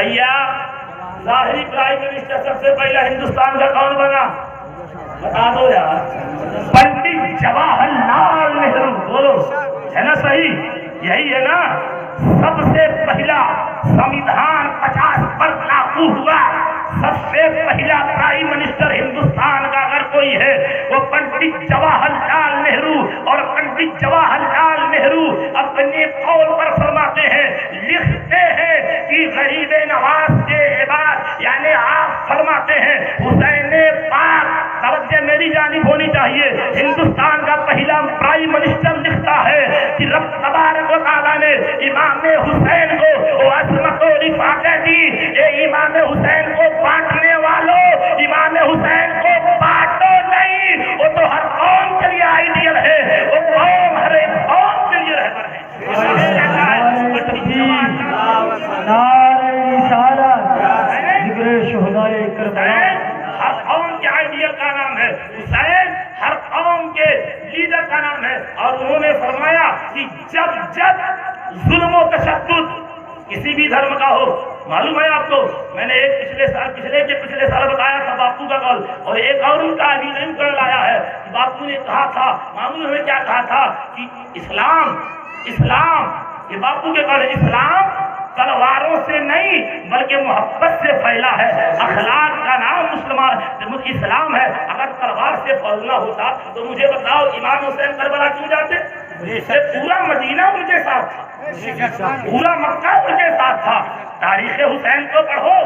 بھیا ظاہری prime minister سب سے پہلا ہندوستان کا کون بنا؟ بتا دو یار. پنڈت جواہر لال نہرو. بولو ہے نا صحیح؟ یہی ہے نا. سب سے پہلا سمویدھان 50 پر لاگو ہوا. سب سے پہلا پرائم منسٹر ہندوستان کا اگر کوئی ہے وہ پنڈت جواہر لال نہرو. اور پنڈت جواہر لال نہرو اپنے قول پر فرماتے ہیں, لکھتے ہیں کہ غریب نواز کے بعد یعنی آپ فرماتے ہیں حسین پاک, توجہ میری جانب ہونی چاہیے, ہندوستان کا پہلا پرائم منسٹر لکھتا ہے کہ رب تبارک و تعالیٰ نے امام حسین کو عظمت و رفعت دی. اے امام حسین کو بانٹنے والوں, امام حسین کو بانٹو نہیں, وہ تو ہر قوم کے لیے آئیڈیل ہے, وہ قوم ہر ایک قوم کے لیے رہبر ہے. ہر قوم کے آئیڈیل کا نام ہے حسین, ہر قوم کے لیڈر کا نام ہے. اور انہوں نے فرمایا کہ جب جب ظلم و تشدد کسی بھی دھرم کا ہو, معلوم ہے آپ کو, میں نے ایک پچھلے سال بتایا تھا باپو کا قول, اور ایک اور ان کا ابھی نہیں کر لایا ہے کہ باپو نے کہا تھا, معلوم ہے کیا کہا تھا کہ اسلام یہ باپو کے قول, اسلام تلواروں سے نہیں بلکہ محبت سے پھیلا ہے. اخلاق کا نام اسلام ہے. اگر تلوار سے پھیلنا ہوتا تو مجھے بتاؤ امام حسین کربلا کیوں جاتے؟ پورا مدینہ ان کے ساتھ تھا, پورا مکہ ان کے ساتھ تھا. تاریخ حسین کو پڑھو,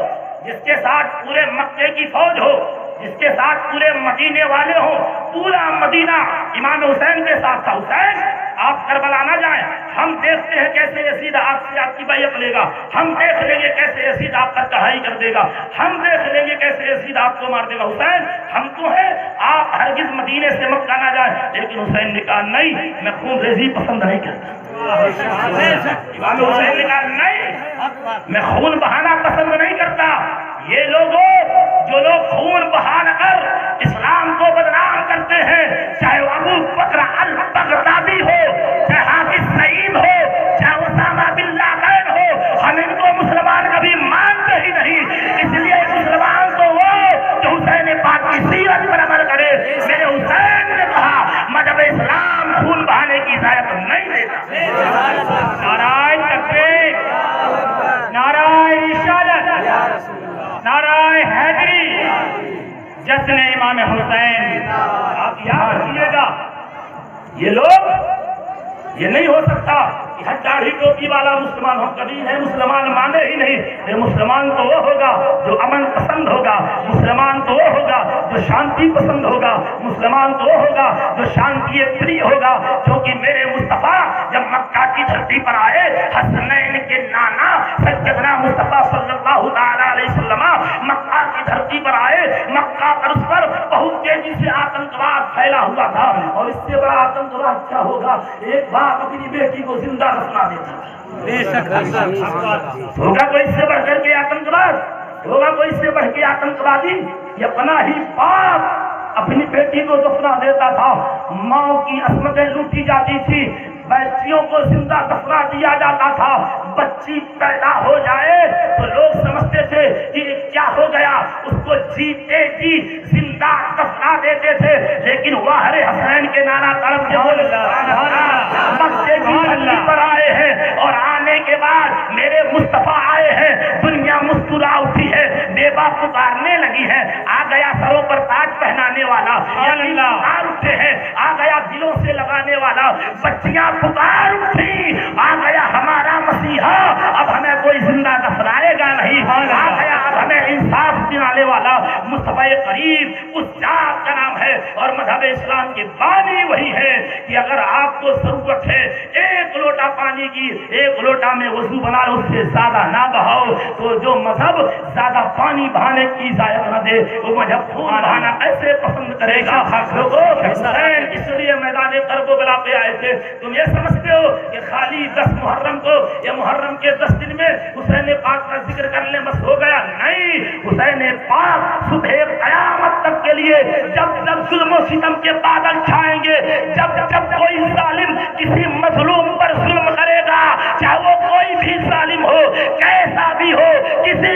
جس کے ساتھ پورے مکے کی فوج ہو, جس کے ساتھ پورے مدینے والے ہوں, پورا مدینہ امام حسین کے ساتھ تھا. حسین آپ کربلا نہ جائیں, ہم دیکھتے ہیں کیسے یزید آپ سے آپ کی بیعت لے گا, ہم دیکھ لیں گے کیسے یزید آپ پر چڑھائی کر دے گا, ہم دیکھ لیں گے کیسے یزید آپ کو مار دے گا. حسین ہم تو ہیں, آپ ہرگز مدینے سے مکہ نہ جائیں. لیکن حسین نے کہا نہیں, میں خون ریزی پسند نہیں کرتا. امام حسین نے کہا نہیں, میں خون بہانا پسند نہیں کرتا. یہ لوگوں جو لوگ خون بہا کر اسلام کو بدنام کرتے ہیں, چاہے ابو بکر البغدادی ہو, چاہے حافظ سعید ہو, چاہے اسامہ بن لادن ہو, ہم ان کو مسلمان کبھی مانتے ہی نہیں. اس لیے مسلمان تو وہ جو حسین پاک کی سیرت پر عمل کرے. میرے حسین نے کہا مذہب اسلام خون بہانے کی اجازت نہیں دیتا. نعرہ تکبیر, نعرہ رسالت, نعرہ حیدری, جشن امام حسین. آپ یاد رکھیے گا, یہ لوگ یہ نہیں ہو سکتا کہ ہر داڑھی ٹوپی والا مسلمان ہو, کبھی ہے مسلمان مانے ہی نہیں. یہ مسلمان تو وہ ہوگا جو امن پسند ہوگا, مسلمان تو وہ ہوگا جو شانتی پسند ہوگا, مسلمان تو وہ ہوگا جو شانتی پری ہوگا. کیونکہ میرے مصطفیٰ جب مکہ کی دھرتی پر آئے, حسنین کے نانا سیدنا مصطفیٰ صلی اللہ تعالی علیہ وسلم مکہ کی دھرتی پر آئے. مکہ پر اس پر بہت تیزی سے آتنکواد پھیلا ہوا تھا, اور اس سے بڑا آتنکواد کیا ہوگا؟ ایک باپ اپنی بیٹی کو زندہ دفنا دیتا ہوگا. کوئی اس سے بڑھ کر کے آتنکواد ہوگا؟ کوئی اس سے بڑھ کے آتنکوادی؟ یہ اپنا ہی باپ اپنی بیٹی کو دفنا دیتا تھا. ماں کی عصمتیں لوٹی جاتی تھی, بچیوں کو زندہ دفنا دیا جاتا تھا. بچی پیدا ہو جائے تو لوگ سمجھتے تھے کہ کیا ہو گیا, اس کو جیتے جی زندہ دفنا دیتے تھے. لیکن واہر حسین کے نعرہ طرف کے مکے کی دھرتی پر آئے ہیں, اور آنے کے بعد میرے مصطفیٰ آئے ہیں. دنیا مسکرا اٹھی ہے, بیوہ پکارنے لگی ہے. آ گیا سروں پر تاج پہنانے والا, پکار اٹھے ہیں. آ گیا دلوں سے لگانے والا, بچیاں پکار اٹھی. آ گیا ہمارا مسیحا, اب ہمیں کوئی زندہ دفنائے گا نہیں. آ گیا اب ہمیں انصاف دلانے والا مصطفیٰ قریب. اس ذات کا نام ہے, اور مذہب اسلام کی بانی وہی ہے کہ اگر آپ کو ضرورت ہے ایک لوٹا پانی کی, ایک لوٹا میں وضو بنا لو, اس سے زیادہ نہ بہاؤ. تو جو مذہب زیادہ پانی بہانے کی اجازت نہ دے, وہ مذہب خون بہانا ایسے پسند کرے گا. لوگوں حسین اس لیے میدان کربلا پہ آئے تھے. تم یہ سمجھتے ہو کہ خالی 10 محرم کو یا محرم کے 10 دن میں حسین پاک کا ذکر کرنے بس ہو گیا؟ نہیں. حسین پاک صبح قیامت تک کے لیے, جب جب ظلم و ستم کے بادل چھائیں گے, جب جب کوئی ظالم کسی مظلوم پر ظلم کرے گا, چاہے وہ کوئی بھی ظالم ہو, کیسا بھی ہو, کسی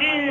3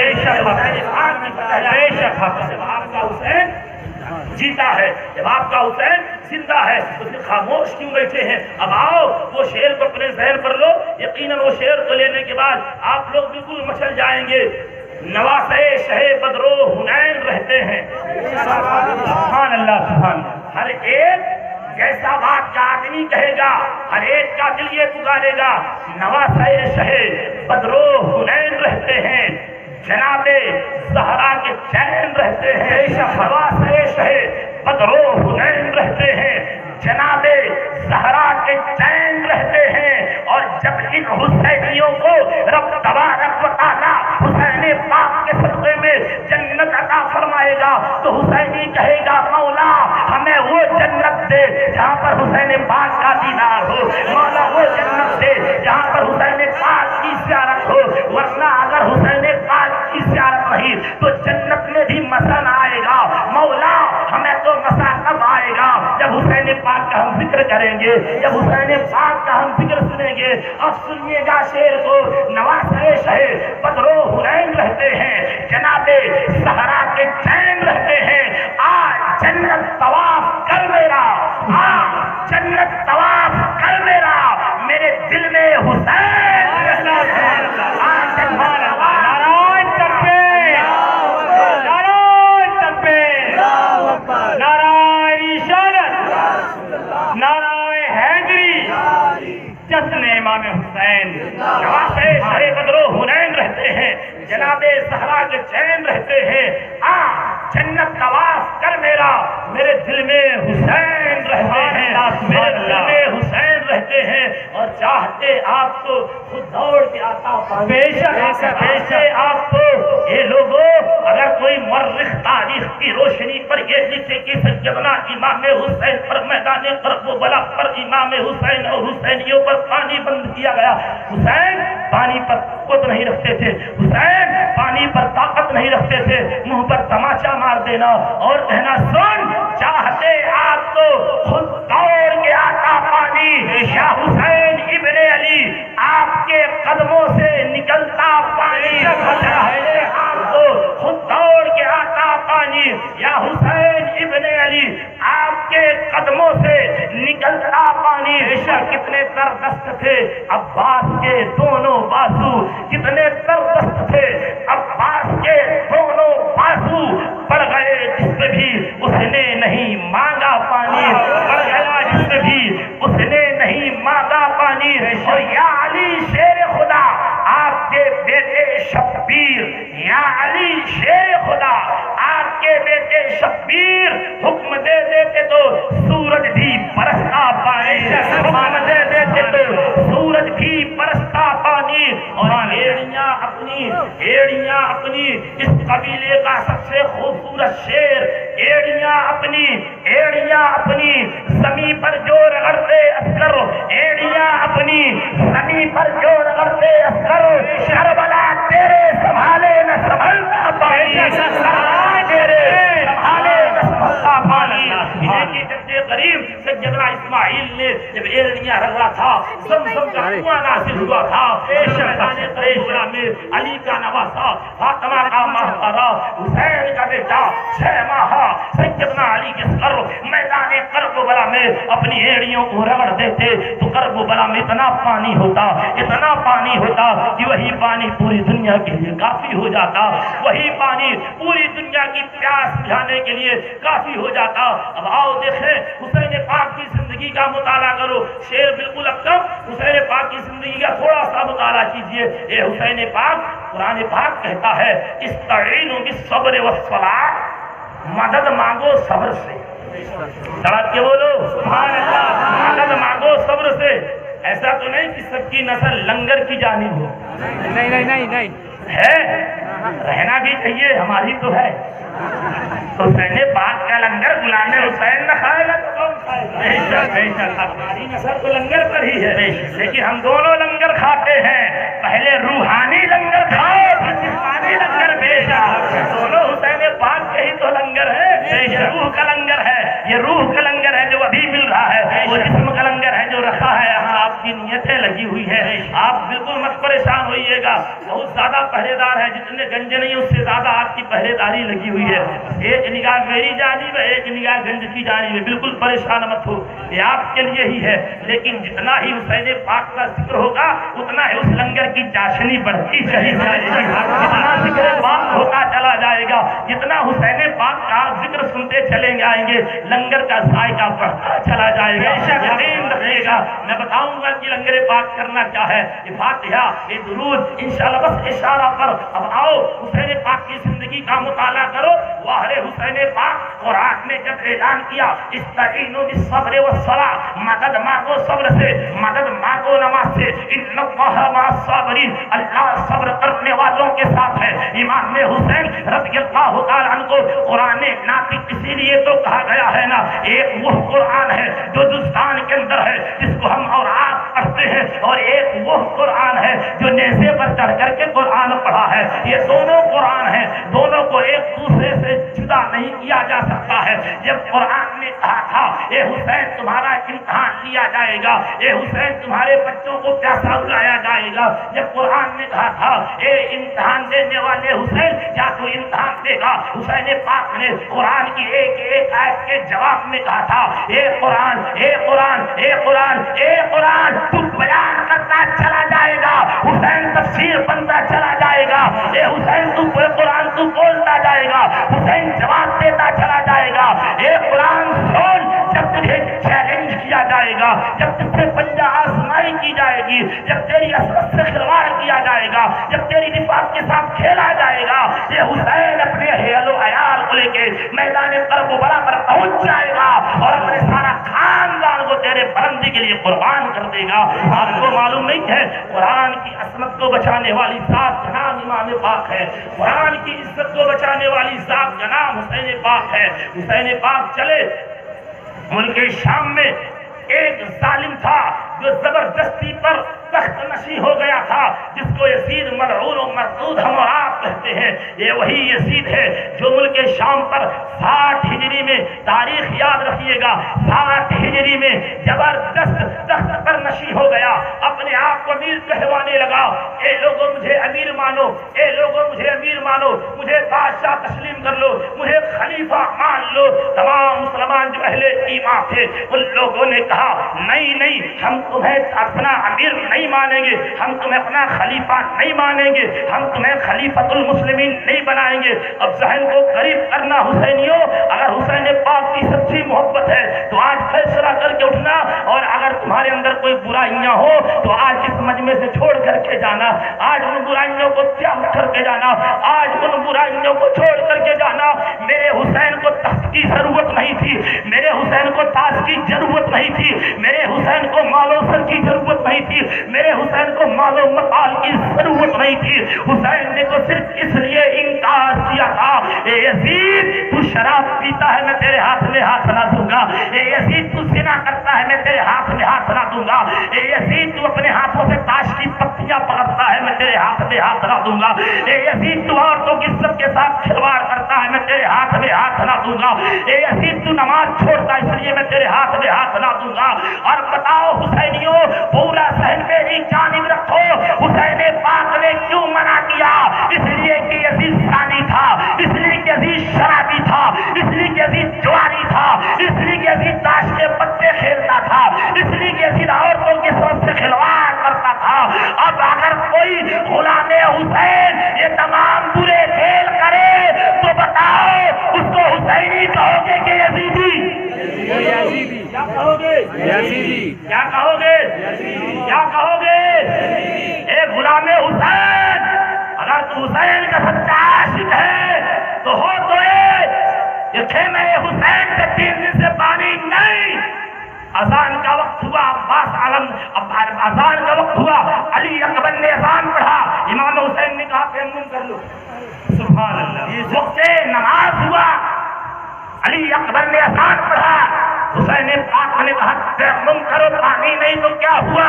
بے شک جب آپ کا حسین جیتا ہے، جب آپ کا حسین زندہ ہے تو پھر خاموش کیوں بیٹھے ہیں؟ اب آؤ وہ شعر کو اپنے ذہن پر لو، یقیناً وہ شعر کو لینے کے بعد آپ لوگ بالکل مچل جائیں گے۔ نواسے شہ بدرو حنین رہتے ہیں، سبحان اللہ سبحان اللہ۔ ہر ایک جیسا بات کا آدمی کہے گا، ہر ایک کا دل یہ پکارے گا، نواسے شہ بدرو حنین رہتے ہیں، جناب زہرا کے چین رہتے ہیں، نواسے شہ بدرو حنین رہتے ہیں، جناب زہرا کے چین رہتے ہیں۔ اور جب ان حسینیوں کو رب تبارک و تعالیٰ حسین پاک کے صدقے میں جنت عطا فرمائے گا تو حسینی کہے گا مولا ہمیں وہ جنت دے جہاں پر حسین پاک کا دیدار ہو، مولا وہ جنت دے جہاں پر حسین پاک کی زیارت ہو، ورنہ اگر حسین پاک کی زیارت نہیں تو جنت میں بھی مزہ نہ آئے گا۔ مولا ہمیں تو مزہ کب آئے گا؟ جب حسین پاک کا ہم ذکر کریں گے، جب حسین پاک کا ہم ذکر سنیں گے۔ اب سنیے گا شعر کو، نواسے شہ بدرو حنین رہتے ہیں، جناب زہرا کے چین رہتے ہیں، آج جنت طواف کر میرا، آج جنت طواف کر میرا، میرے دل میں حسین جشن امام حسین، نواسے شہ بدرو حنین رہتے ہیں، جناب زہرا کے چین رہتے ہیں، جنت طواف کر میرا، میرے دل میں حسین رہتے ہیں، میرے دل میں حسین رہتے ہیں، اور چاہتے آپ تو خود دوڑ کے آتا پانے، بے شک آپ تو یہ لوگوں اگر کوئی مورخ تاریخ کی روشنی پر یہ لکھے کہ سیدنا امام حسین پر میدان کرب و بلا پر امام حسین اور حسینیوں پر پانی بند کیا گیا، حسین پانی پر قوت نہیں رکھتے تھے، حسین پانی پر طاقت نہیں رکھتے تھے، منہ پر تماچا مار دینا اور کہنا سن چاہتے آپ تو خود دوڑ کے آتا پانی، یا حسین ابن علی آپ کے قدموں سے نکلتا پانی، چاہتے آپ تو خود دوڑ کے آتا پانی، یا حسین ابن علی آپ کے قدموں سے نکلتا پانی۔ کتنے دردست تھے عباس کے دونوں بازو، کتنے دردست تھے عباس کے دونوں بازو، پڑ گئے جس پہ بھی اس نے نہیں مانگا پانی، پڑ گیا جس پہ بھی اس نے نہیں مانگا پانی۔ اور یا علی شیر خدا آپ کے بیٹے شبیر، یا علی شیر خدا آپ کے بیٹے شبیر حکم دے دیتے تو سورج بھی برستا پانی، حکم دے دیتے تو سورج بھی برستا پانی۔ اور ایڑیاں اپنی اس قبیلے کا سب سے خوبصورت شیر، ایڑیاں اپنی زمین پر جو رگڑتے عسکر، ایڑیاں اپنی زمین پر جو رگڑتے عسکر، کربلا تیرے سنبھالے نہ سنبھلتا پانی، تیرے سنبھالے نہ سنبھلتا پانی۔ قریب سیدنا اسماعیل نے جب ایڑیاں رگڑا تھا زمزم کا کنواں نازل ہوا تھا، میں علی کا نواسا فاطمہ کا مہرا حسین کا بیٹا 6 ماہ سیدنا علی کے سر میدان کرب و بلا میں اپنی ایڑیوں کو رگڑ دیتے تو کرب و بلا میں اتنا پانی ہوتا کہ وہی پانی پوری دنیا کے لیے کافی ہو جاتا، وہی پانی پوری دنیا کی پیاس بجھانے کے لیے کافی ہو جاتا۔ اب آؤ دیکھیں حسین پاک کی زندگی کا مطالعہ کرو، شعر بالکل اب تک حسین پاک کی زندگی کا تھوڑا سا مطالعہ کیجئے۔ اے حسین پاک، قرآن پاک کہتا ہے استعینوا بالصبر والصلاۃ، مدد مانگو صبر سے، تڑپ کے بولو سبحان اللہ، مدد مانگو صبر سے۔ ایسا تو نہیں کہ سب کی نسل لنگر کی جانب ہو، نہیں ہے، رہنا بھی چاہیے، ہماری تو ہے۔ حسین پاک کا لنگر غلام حسین نہ کھائے گا تو کون کھائے گا؟ بے شک ہماری نسل تو لنگر پر ہی ہے، لیکن ہم دونوں لنگر کھاتے ہیں، پہلے روحانی لنگر کھاؤ پھر جسمانی لنگر۔ بے شک دونوں حسین پاک کے ہی تو لنگر ہے، یہ روح کا لنگر ہے، یہ روح کا لنگر ہے جو ابھی مل رہا ہے، وہ جسم کا لنگر ہے جو رکھا ہے یہاں آپ کی نیتیں لگی ہوئی ہیں. آپ بالکل مت پریشان ہوئیے گا. بہت زیادہ پہرے دار ہے, جتنے گنج نہیں اس سے زیادہ آپ کی پہرے داری لگی ہوئی ہے. ایک نگاہ میری جانب ہے, ایک نگاہ گنج کی جانب ہے. بالکل پریشان مت ہو, یہ آپ کے لیے ہی ہے. لیکن جتنا ہی حسین پاک کا ذکر ہوگا اتنا ہی اس لنگر کی چاشنی بڑھتی چلی جائے گی. جتنا ذکر پاک ہوتا چلا جائے گا, جتنا حسین پاک کا ذکر سنتے چلے جائیں گے, لنگر کا ذائقہ بڑھتا چلا جائے گا. یقین رکھیے گا, میں بتاؤں گا کہ لنگر پاک کرنا کیا ہے. یہ فاتحہ, یہ درود, انشاءاللہ بس اشارہ پر. اب آؤ حسین پاک کی زندگی کا مطالعہ کرو. واہر حسین پاک قرآن نے جب اعلان کیا استعینوا بالصبر والصلاۃ, مدد مانگو صبر سے, مدد مانگو نماز سے. ان اللہ مع الصابرین, اللہ صبر کرنے والوں کے ساتھ ہے. امام حسین رضی اللہ تعالیٰ عنہ کو قرآن ناطق اسی لیے تو کہا گیا ہے نا. ایک وہ قرآن ہے جو ہندوستان کے اندر ہے جس کو ہم اور آپ پڑھتے ہیں, اور ایک وہ قرآن ہے جو نیزے پر چڑھ کر کے قرآن پڑھا ہے. یہ دونوں قرآن ہیں, دونوں کو ایک دوسرے سے جدا نہیں کیا جا سکتا ہے. جب قرآن نے کہا تھا اے حسین تمہارا امتحان لیا جائے گا, اے حسین تمہارے بچوں کو پیاسا اڑایا جائے گا, جب قرآن نے کہا تھا اے امتحان دینے والے حسین کیا تو امتحان دے گا, حسین پاک نے قرآن کی ایک ایک آیت کے جواب میں کہا تھا اے قرآن, اے قرآن, اے قرآن, اے قرآن, تو بیان کرتا چلا جائے گا, حسین تفسیر بنتا چلا جائے گا. اے حسین تو قرآن تو بولتا جائے گا, حسین جواب دیتا چلا جائے گا. اے قرآن سن, جب تجھے چیلنج کیا جائے گا, جب تجھ سے پنجہ آزمائی کی جائے گی, جب تیری عصمت سے کھلواڑ کیا جائے گا, جب تیری نفاق کے ساتھ کھیلا جائے گا, یہ حسین اپنے اہل و عیال کو لے کے میدان کرب و بلا پر پہنچ جائے گا اور اپنے سارا خاندان کو تیرے بلندی کے لیے قربان کر دے گا. آپ کو معلوم نہیں ہے قرآن کی عصمت کو بچانے والی ذات کا نام امام پاک ہے, قرآن کی عزت کو بچانے والی ذات کا نام حسین پاک ہے. حسین پاک چلے ملک شام میں, ایک ظالم تھا جو زبردستی پر تخت نشی ہو گیا تھا, جس کو یزید ملعون و مردود ہم اور آپ کہتے ہیں. یہ وہی یزید ہے جو ملک شام پر 60 ہجری میں, تاریخ یاد رکھیے گا, 60 ہجری میں زبردست تخت پر نشی ہو گیا. اپنے آپ کو امیر کہوانے لگا, اے لوگوں مجھے امیر مانو, اے لوگوں مجھے امیر مانو, مجھے بادشاہ تسلیم کر لو, مجھے خلیفہ مان لو. تمام مسلمان جو اہل ایمان تھے ان لوگوں نے کہا نہیں نہیں, ہم تمہیں اپنا امیر نہیں مانیں گے, ہم تمہیں اپنا خلیفہ نہیں مانیں گے, ہم تمہیں خلیفۃ المسلمین نہیں بنائیں گے. اب ذہن کو قریب کرنا حسینیوں, اگر حسین پاک کی سچی محبت ہے تو آج فیصلہ کر کے اٹھنا, اور اگر تمہارے اندر کوئی برائیاں ہو تو آج اس مجمع سے چھوڑ کر کے جانا, آج ان برائیوں کو تیاگ کر کے جانا, آج ان برائیوں کو چھوڑ کر کے جانا. میرے حسین کو تخت کی ضرورت نہیں تھی, میرے حسین کو تاج کی ضرورت نہیں تھی, میرے حسین کو مال و سر کی ضرورت نہیں تھی, میرے حسین کو مال و مال کی ضرورت نہیں تھی. حسین نے تو صرف اس لیے انکار کیا تھا, اے یزید تو شراب پیتا ہے میں تیرے ہاتھ میں ہاتھ نہ دوں گا, اے یزید تو زنا کرتا ہے میں تیرے ہاتھ میں ہاتھ نہ دوں گا, اے یزید تو اپنے ہاتھوں سے تاش کی پتیاں پکڑتا ہے میں تیرے ہاتھ میں ہاتھ نہ دوں گا, اے یزید تو عورتوں کی عزت کے ساتھ کھلواڑ کرتا ہے میں تیرے ہاتھ میں ہاتھ نہ دوں گا, اے یزید تو نماز چھوڑتا ہے اس لیے میں تیرے ہاتھ میں ہاتھ نہ دوں گا. اور بتاؤ حسینیوں, پورا ذہن میری جانب رکھو, حسین پاک نے کیوں منع کیا؟ اس لیے کہ یزید ثانی تھا, اس لیے کہ یزید شرابی تھا, اس لیے کہ یزید جواری تھا, اس لیے کہ یزید تاش کے پتے کھیلتا تھا, اس لیے کہ یزید عورتوں کی سوچ سے کھلواڑ کرتا تھا. اب اگر کوئی غلام حسین یہ تمام برے کھیل کرے تو بتاؤ اس کو حسینی کہو گے کہ یزیدی؟ کیا کہو گے؟ کیا کہو گے؟ کیا کہو گے؟ اے غلام حسین, اگر تو حسین کا سچا عاشق ہے تو ہو تو یہ خیمہ حسین کے 3 دن سے پانی نہیں. اذان کا وقت ہوا, عباس عالم اذان کا وقت ہوا, علی اکبر نے اذان پڑھا, امام حسین نے کہا تیمم کر لو. سبحان اللہ. وقت نماز ہوا, علی اکبر نے اذان پڑھا, حسین پاک نے کہا تیمم کرو, پانی نہیں تو کیا ہوا؟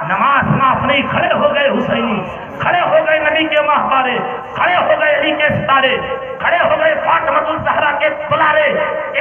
نماز معاف نہیں. کھڑے ہو گئے حسینی, کھڑے ہو گئے نبی کے ماہوارے, کھڑے ہو گئے علی کے ستارے, کھڑے ہو گئے فاطمہ الزہرا کے دلارے.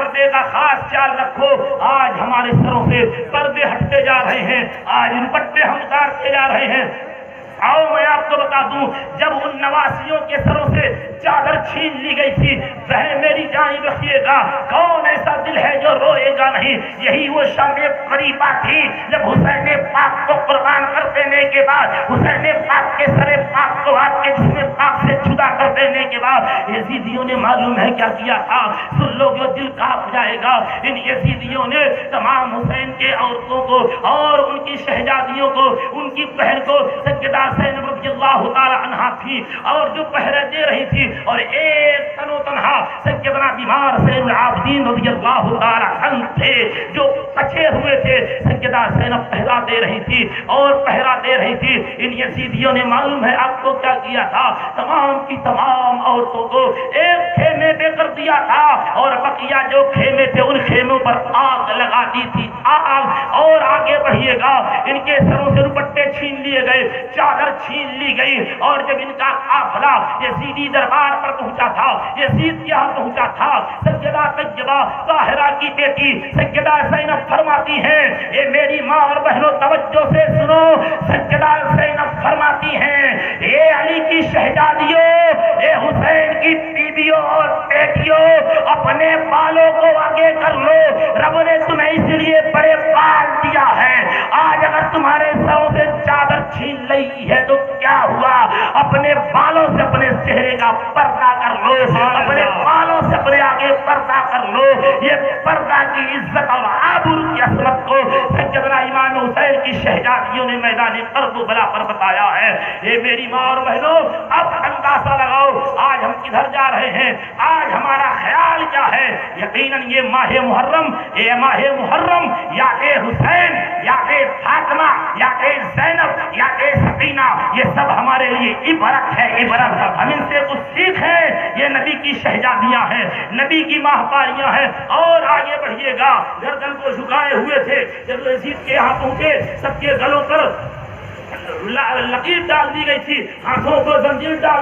پردے کا خاص خیال رکھو. آج ہمارے سروں سے پردے ہٹتے جا رہے ہیں, آج دوپٹے ہم اتارتے جا رہے ہیں. آؤ میں آپ کو بتا دوں, جب ان نواسیوں کے سروں سے چادر چھین لی گئی تھی, رہے میری جانب رکھیے گا, کون ایسا دل ہے جو روئے گا نہیں. یہی وہ شام قریبا تھی جب حسین پاک کو قربان کر دینے کے بعد, حسین پاک کے سر پاک کو آپ کے جسم پاک سے جدا کر دینے کے بعد یزیدیوں نے معلوم ہے کیا کیا تھا. سن لو گے دل کانپ جائے گا. ان یزیدیوں نے تمام حسین کے عورتوں کو اور ان کی شہزادیوں کو, ان کی بہن کو, سیدہ زینب رضی اللہ تعالی عنہا تھی اور جو پہرے دے رہی تھی, اور ایک تن و تنہا سیدنا بیمار زین العابدین رضی اللہ تعالی عنہ تھے جو بچے ہوئے تھے. سیدہ زینب پہرا دے رہی تھی اور پہرا دے رہی تھی. ان یزیدیوں نے معلوم ہے آپ کو کیا کیا تھا, تمام کی تمام عورتوں کو ایک خیمے پہ کر دیا تھا, اور بقیہ جو خیمے تھے ان خیموں پر آگ لگا دی تھی. آگ. اور آگے بڑھیے گا, ان کے سروں سے دوپٹے چھین لیے گئے, چادر چھین لی گئی, اور جب ان کا قافلہ یزیدی دربار پر پہنچا تھا, یزید کے یہاں پہنچا تھا, سیدہ طیبہ طاہرہ کی بیٹی سیدہ زینب فرماتی ہیں, اے میری ماں اور بہنوں توجہ سے سنو, سیدہ زینب فرماتی ہیں, اے علی کی شہزادیوں, اے حسین کی بیویوں اور بیٹیوں, اپنے بالوں کو آگے کر لو. رب نے تمہیں اس لیے بڑے بال دیا ہے. آج اگر تمہارے سروں سے چادر چھین لی ہے تو کیا ہوا, اپنے بالوں سے اپنے چہرے کا پردہ کر لو, اپنے بالوں سے اپنے آگے پردہ کر لو. یہ پردہ کی عزت اور آبرو کی عظمت کو سیدنا امام حسین کی شہزادیوں نے میدان کربلا پر بتایا ہے. یہ میری ماں اور بہنوں, اب اندازہ لگاؤ آج ہم کدھر جا رہے ہیں, آج ہمارا خیال کیا ہے. یقیناً یہ ماہ محرم, یہ ماہ محرم یاد حسین, یاد فاطمہ, یاد زینب, یاد سکینہ, یہ سب ہمارے لیے عبرت ہے. عبرت ہم ان سے کچھ سیکھیں. یہ نبی کی شہزادیاں ہیں, نبی کی ماہپاریاں ہیں. اور آگے بڑھیے گا, گردن کو جھکائے ہوئے تھے, جب یزید کے یہاں پہنچے سب کے گلوں پر لکیر ڈال دی گئی تھی, ہاتھوں کو زنجیر ڈال